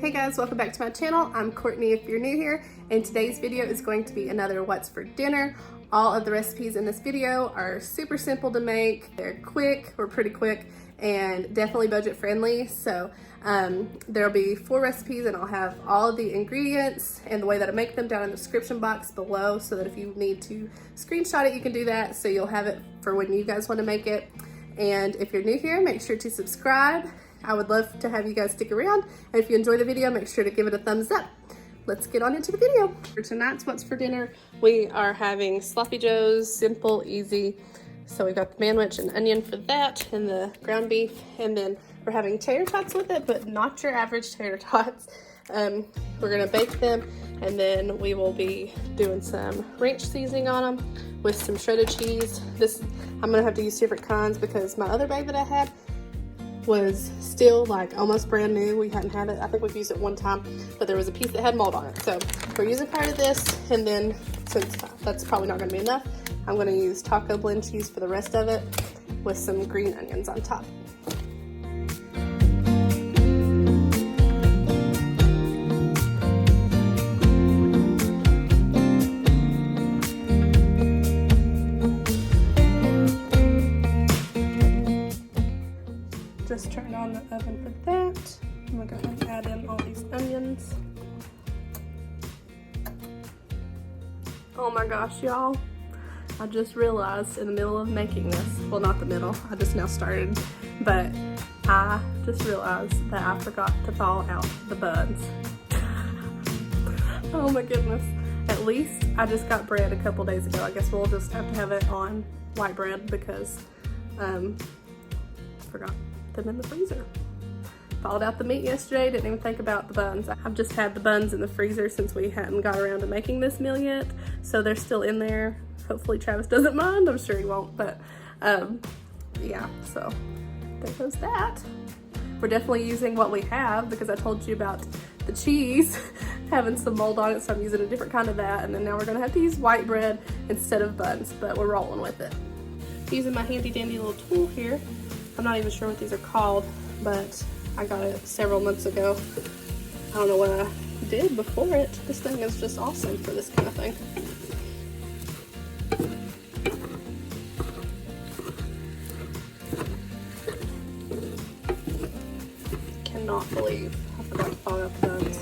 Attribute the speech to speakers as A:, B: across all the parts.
A: Hey guys, welcome back to my channel. I'm Courtney if you're new here, and today's video is going to be another what's for dinner. All of the recipes in this video are super simple to make. They're quick, or pretty quick, and definitely budget friendly. So there'll be 4 recipes and I'll have all of the ingredients and the way that I make them down in the description box below, so that if you need to screenshot it, you can do that, so you'll have it for when you guys want to make it. And if you're new here, make sure to subscribe. I would love to have you guys stick around. And if you enjoy the video, make sure to give it a thumbs up. Let's get on into the video. For tonight's what's for dinner, we are having sloppy joes, simple, easy. So we've got the manwich and onion for that, and the ground beef. And then we're having tater tots with it, but not your average tater tots. We're gonna bake them, and then we will be doing some ranch seasoning on them with some shredded cheese. I'm gonna have to use different kinds because my other bag that I had was still like almost brand new. We hadn't had it. I think we've used it one time, but there was a piece that had mold on it. So we're using part of this, and then since that's probably not gonna be enough, I'm gonna use taco blend cheese for the rest of it with some green onions on top. Just turned on the oven for that. I'm gonna go ahead and add in all these onions. Oh my gosh, y'all. I just realized in the middle of making this, well, not the middle, I just now started, but I just realized that I forgot to thaw out the buns. Oh my goodness. At least I just got bread a couple days ago. I guess we'll just have to have it on white bread because forgot them in the freezer. Thawed out the meat yesterday, didn't even think about the buns. I've just had the buns in the freezer since we hadn't got around to making this meal yet, so they're still in there. Hopefully Travis doesn't mind. I'm sure he won't, but yeah, so there goes that. We're definitely using what we have because I told you about the cheese having some mold on it, so I'm using a different kind of that, and then now we're gonna have to use white bread instead of buns, but we're rolling with it. Using my handy dandy little tool here. I'm not even sure what these are called, but I got it several months ago. I don't know what I did before it. This thing is just awesome for this kind of thing. Cannot believe I forgot to thaw out the buns.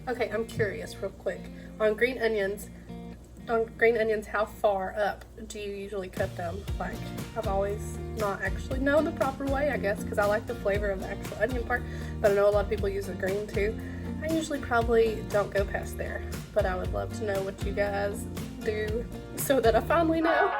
A: Okay, I'm curious real quick. On green onions, how far up do you usually cut them? Like, I've always not actually known the proper way, I guess, because I like the flavor of the actual onion part, but I know a lot of people use the green too. I usually probably don't go past there, but I would love to know what you guys do so that I finally know.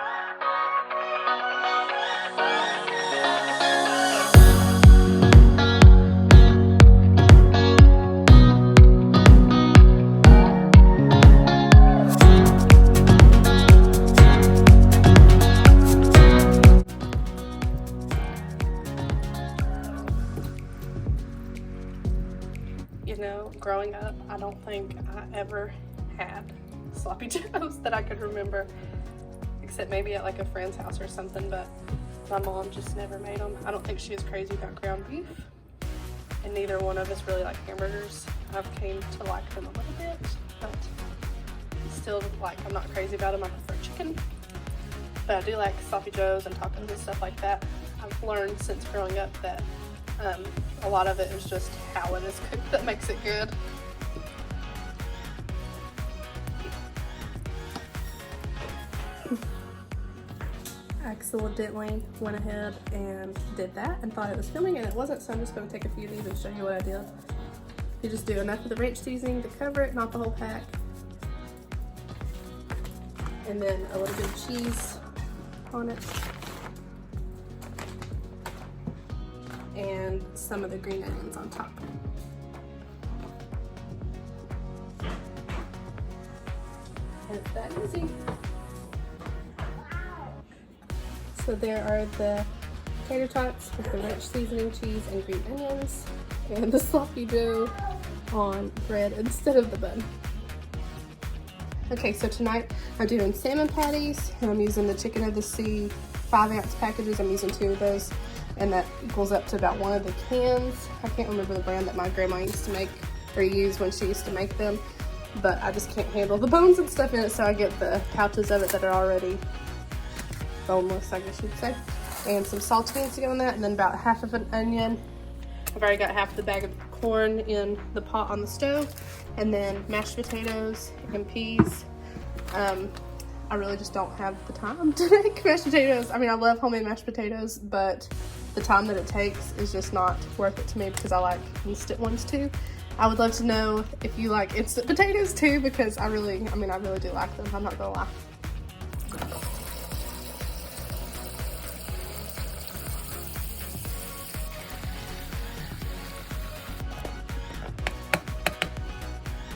A: You know, growing up, I don't think I ever had sloppy joes that I could remember, except maybe at like a friend's house or something, but my mom just never made them. I don't think she was crazy about ground beef, and neither one of us really like hamburgers. I've came to like them a little bit, but still, like, I'm not crazy about them. I prefer chicken, but I do like sloppy joes and tacos and stuff like that. I've learned since growing up that a lot of it is just how it is cooked that makes it good. Accidentally went ahead and did that and thought it was filming, and it wasn't, so I'm just going to take a few of these and show you what I did. You just do enough of the ranch seasoning to cover it, not the whole pack, and then a little bit of cheese on it. And some of the green onions on top. It's that easy. So there are the tater tots with the ranch seasoning, cheese, and green onions, and the sloppy joe on bread instead of the bun. Okay, so tonight I'm doing salmon patties, and I'm using the chicken of the sea 5-ounce packages. I'm using 2 of those, and that equals up to about 1 of the cans. I can't remember the brand that my grandma used to make or use when she used to make them, but I just can't handle the bones and stuff in it, so I get the pouches of it that are already boneless, I guess you'd say. And some saltines to go in that, and then about half of an onion. I've already got half the bag of corn in the pot on the stove, and then mashed potatoes and peas. I really just don't have the time to make mashed potatoes. I mean, I love homemade mashed potatoes, but the time that it takes is just not worth it to me because I like instant ones too. I would love to know if you like instant potatoes too, because I really do like them, I'm not gonna lie.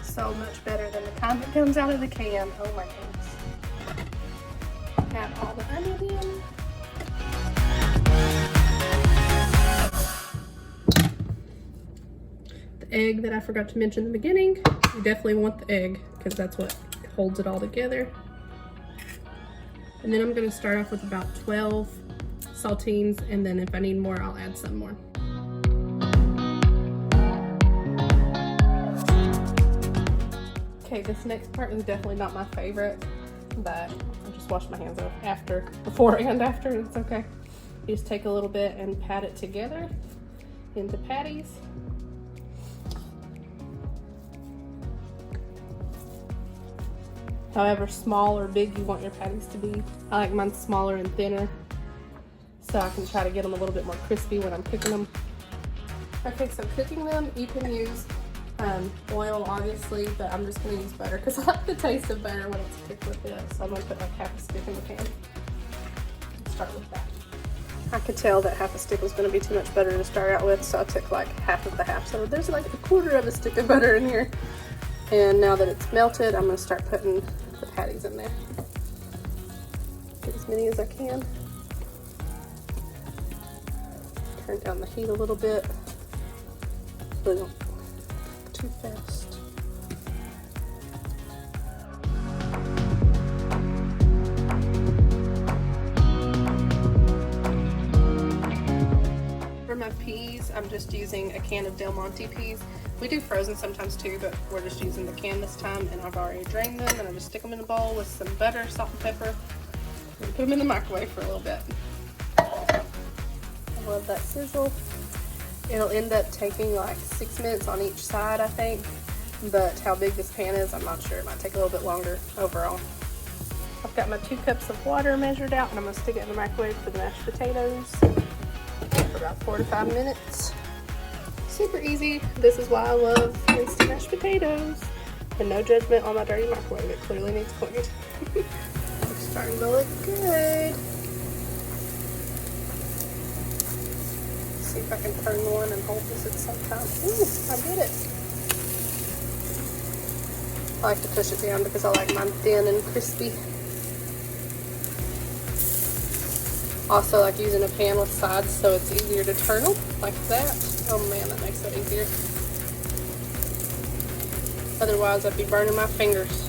A: So much better than the kind that comes out of the can. Oh my goodness. Add all the onion in. The egg that I forgot to mention in the beginning, you definitely want the egg because that's what holds it all together. And then I'm going to start off with about 12 saltines, and then if I need more, I'll add some more. Okay, this next part is definitely not my favorite, but I just washed my hands off before and after, and it's okay. You just take a little bit and pat it together into patties. However small or big you want your patties to be. I like mine smaller and thinner, so I can try to get them a little bit more crispy when I'm cooking them. Okay, so cooking them, you can use oil obviously, but I'm just going to use butter because I like the taste of butter when it's cooked with it. So I'm going to put like half a stick in the pan. Let's start with that. I could tell that half a stick was going to be too much butter to start out with, so I took like half of the half. So there's like 1/4 of a stick of butter in here. And now that it's melted, I'm going to start putting the patties in there. Get as many as I can. Turn down the heat a little bit. So they don't cook too fast. For my peas, I'm just using a can of Del Monte peas. We do frozen sometimes too, but we're just using the can this time, and I've already drained them, and I just stick them in a bowl with some butter, salt, and pepper, and put them in the microwave for a little bit. I love that sizzle. It'll end up taking like 6 minutes on each side, I think, but how big this pan is, I'm not sure. It might take a little bit longer overall. I've got my 2 cups of water measured out, and I'm going to stick it in the microwave for the mashed potatoes for about 4 to 5 minutes. Super easy. This is why I love instant mashed potatoes. And no judgment on my dirty microwave. It clearly needs cleaned. It's starting to look good. See if I can turn one and hold this at the same time. Ooh, I did it. I like to push it down because I like mine thin and crispy. Also like using a pan with sides so it's easier to turn them like that. Oh man, that makes it easier. Otherwise I'd be burning my fingers.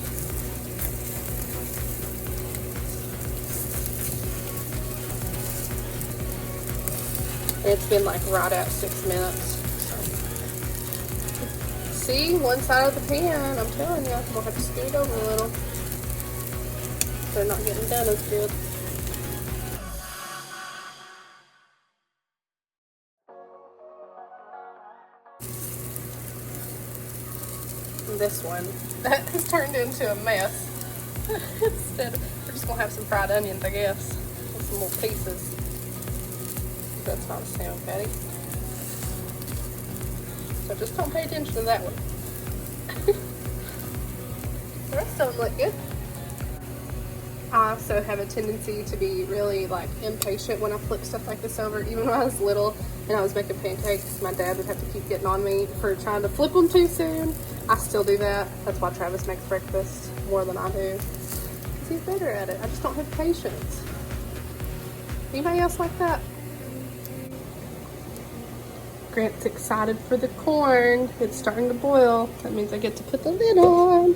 A: And it's been like right at 6 minutes. So. See, one side of the pan, I'm telling you, we'll have to scoot it over a little. They're not getting done as good. This one that has turned into a mess. Instead, we're just gonna have some fried onions, I guess, with some little pieces. That's not a salmon patty. So just don't pay attention to that one. The rest of them look good. I also have a tendency to be really like impatient when I flip stuff like this over. Even when I was little and I was making pancakes, my dad would have to keep getting on me for trying to flip them too soon. I still do that. That's why Travis makes breakfast more than I do. do better at it. I just don't have patience. Anybody else like that? Grant's excited for the corn. It's starting to boil. That means I get to put the lid on.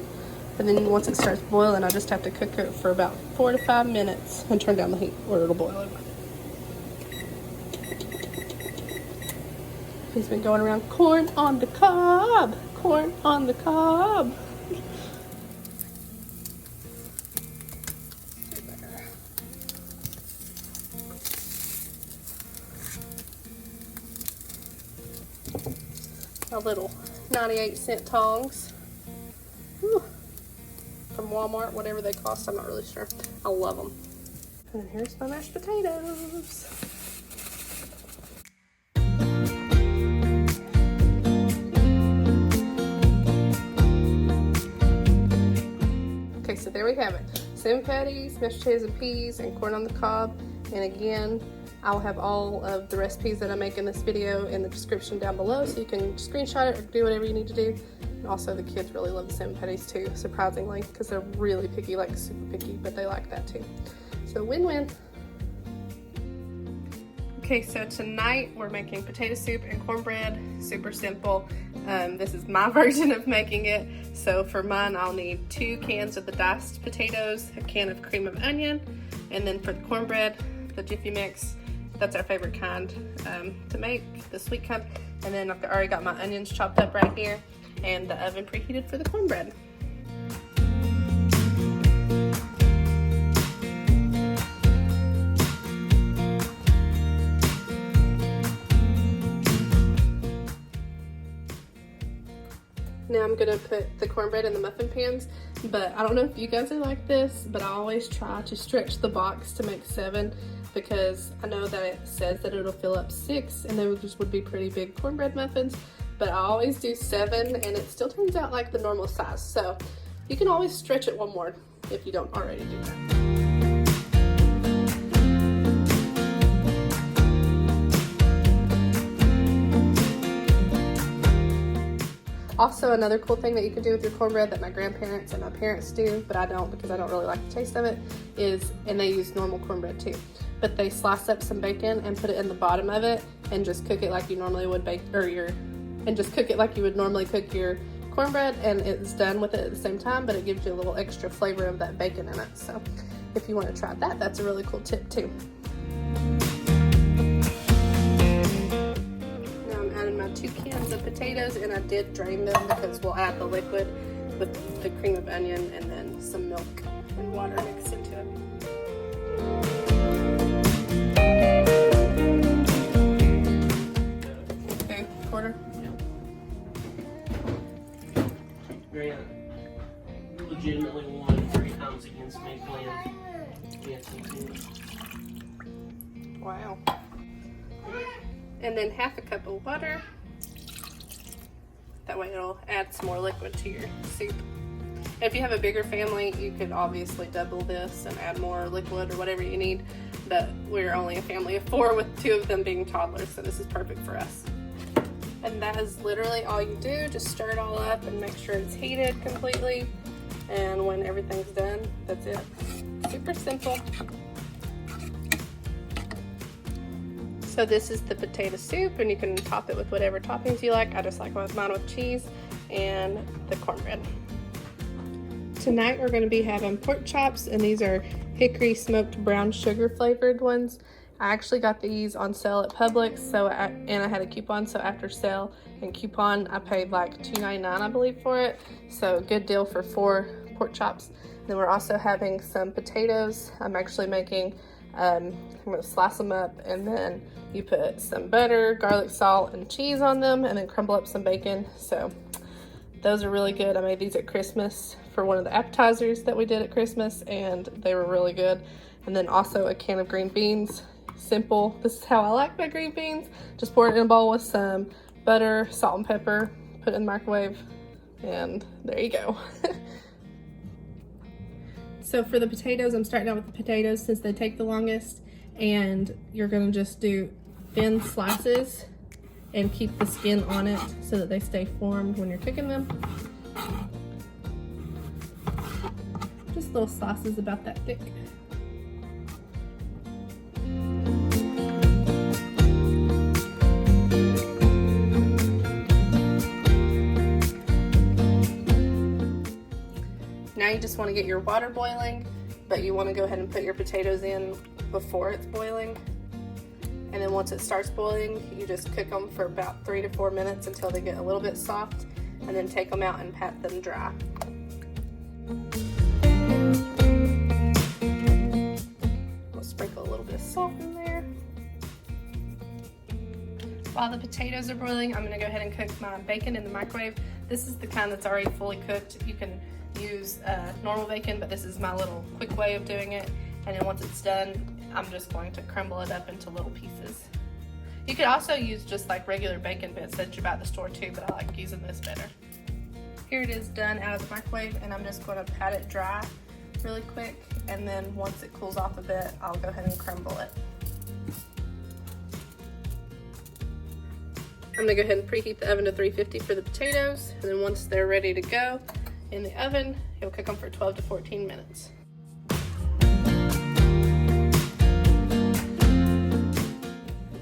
A: And then once it starts boiling, I just have to cook it for about 4 to 5 minutes and turn down the heat or it'll boil over. He's been going around corn on the cob. Corn on the cob. A little 98-cent tongs. Whew. From Walmart, whatever they cost, I'm not really sure. I love them. And then here's my mashed potatoes. Okay, so there we have it. Salmon patties, mashed potatoes and peas, and corn on the cob. And again, I'll have all of the recipes that I make in this video in the description down below, so you can screenshot it or do whatever you need to do. And also the kids really love the salmon patties too, surprisingly, because they're really picky, like super picky, but they like that too. So win-win. Okay, so tonight we're making potato soup and cornbread, super simple. This is my version of making it. So for mine, I'll need 2 cans of the diced potatoes, a can of cream of onion, and then for the cornbread, the Jiffy Mix. That's our favorite kind to make, the sweet kind. And then I've already got my onions chopped up right here and the oven preheated for the cornbread. Now I'm gonna put the cornbread in the muffin pans, but I don't know if you guys are like this, but I always try to stretch the box to make 7 because I know that it says that it'll fill up 6 and they just would be pretty big cornbread muffins, but I always do 7 and it still turns out like the normal size. So you can always stretch it one more if you don't already do that. Also, another cool thing that you can do with your cornbread that my grandparents and my parents do, but I don't because I don't really like the taste of it, is, and they use normal cornbread too, but they slice up some bacon and put it in the bottom of it and just cook it like you normally would normally cook your cornbread, and it's done with it at the same time, but it gives you a little extra flavor of that bacon in it. So if you want to try that, that's a really cool tip too. Now I'm adding my 2 cans of potatoes, and I did drain them because we'll add the liquid with the cream of onion and then some milk and water mixed into it. Okay, quarter.
B: Grant, you legitimately won 3 times against me playing against.
A: Wow. And then half a cup of water. That way it'll add some more liquid to your soup. If you have a bigger family, you could obviously double this and add more liquid or whatever you need, but we're only a family of 4 with 2 of them being toddlers, so this is perfect for us. And that is literally all you do. Just stir it all up and make sure it's heated completely. And when everything's done, that's it. Super simple. So this is the potato soup, and you can top it with whatever toppings you like. I just like mine with cheese and the cornbread. Tonight we're going to be having pork chops, and these are hickory smoked brown sugar flavored ones. I actually got these on sale at Publix, and I had a coupon, so after sale and coupon I paid like $2.99 I believe for it, so good deal for 4 pork chops. Then we're also having some potatoes. I'm actually making, I'm going to slice them up, and then you put some butter, garlic, salt, and cheese on them, and then crumble up some bacon. So those are really good. I made these at Christmas for one of the appetizers that we did at Christmas, and they were really good. And then also a can of green beans. Simple. This is how I like my green beans. Just pour it in a bowl with some butter, salt, and pepper. Put it in the microwave, and there you go. So for the potatoes, I'm starting out with the potatoes since they take the longest, and you're going to just do thin slices and keep the skin on it so that they stay formed when you're cooking them. Just little sauce is about that thick. Now you just want to get your water boiling, but you want to go ahead and put your potatoes in before it's boiling. And then once it starts boiling, you just cook them for about 3 to 4 minutes until they get a little bit soft, and then take them out and pat them dry. We'll sprinkle a little bit of salt in there. While the potatoes are boiling, I'm going to go ahead and cook my bacon in the microwave. This is the kind that's already fully cooked. You can use normal bacon, but this is my little quick way of doing it. And then once it's done, I'm just going to crumble it up into little pieces. You could also use just like regular bacon bits that you buy at the store too, but I like using this better. Here it is done out of the microwave, and I'm just going to pat it dry really quick, and then once it cools off a bit, I'll go ahead and crumble it. I'm gonna go ahead and preheat the oven to 350 for the potatoes, and then once they're ready to go in the oven, you'll cook them for 12 to 14 minutes.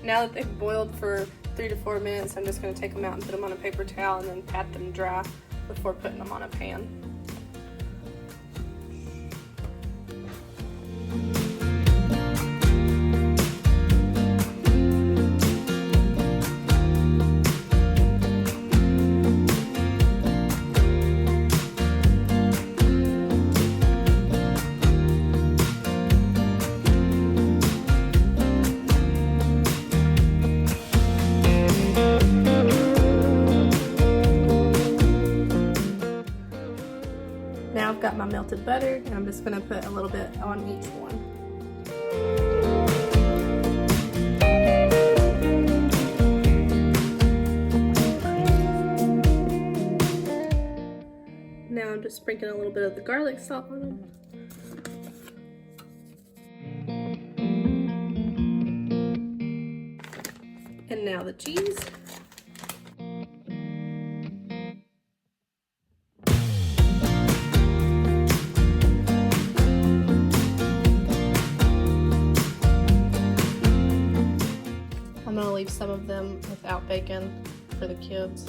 A: Now that they've boiled for 3 to 4 minutes, I'm just gonna take them out and put them on a paper towel and then pat them dry before putting them on a pan. Now I've got my melted butter, and I'm just going to put a little bit on each one. Now I'm just sprinkling a little bit of the garlic salt on them. And now the cheese. I'm gonna leave some of them without bacon for the kids.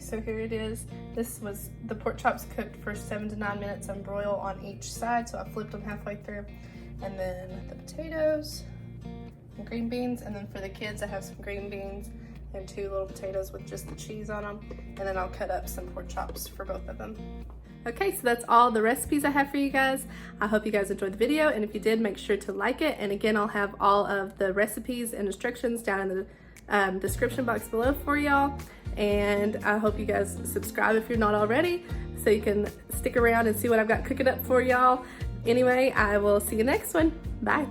A: So here it is. This was the pork chops cooked for 7 to 9 minutes on broil on each side, so I flipped them halfway through. And then the potatoes and green beans, and then for the kids I have some green beans and 2 little potatoes with just the cheese on them, and then I'll cut up some pork chops for both of them. Okay, so that's all the recipes I have for you guys. I hope you guys enjoyed the video, and if you did, make sure to like it. And again, I'll have all of the recipes and instructions down in the description box below for y'all. And I hope you guys subscribe if you're not already, so you can stick around and see what I've got cooking up for y'all. Anyway, I will see you next one. Bye.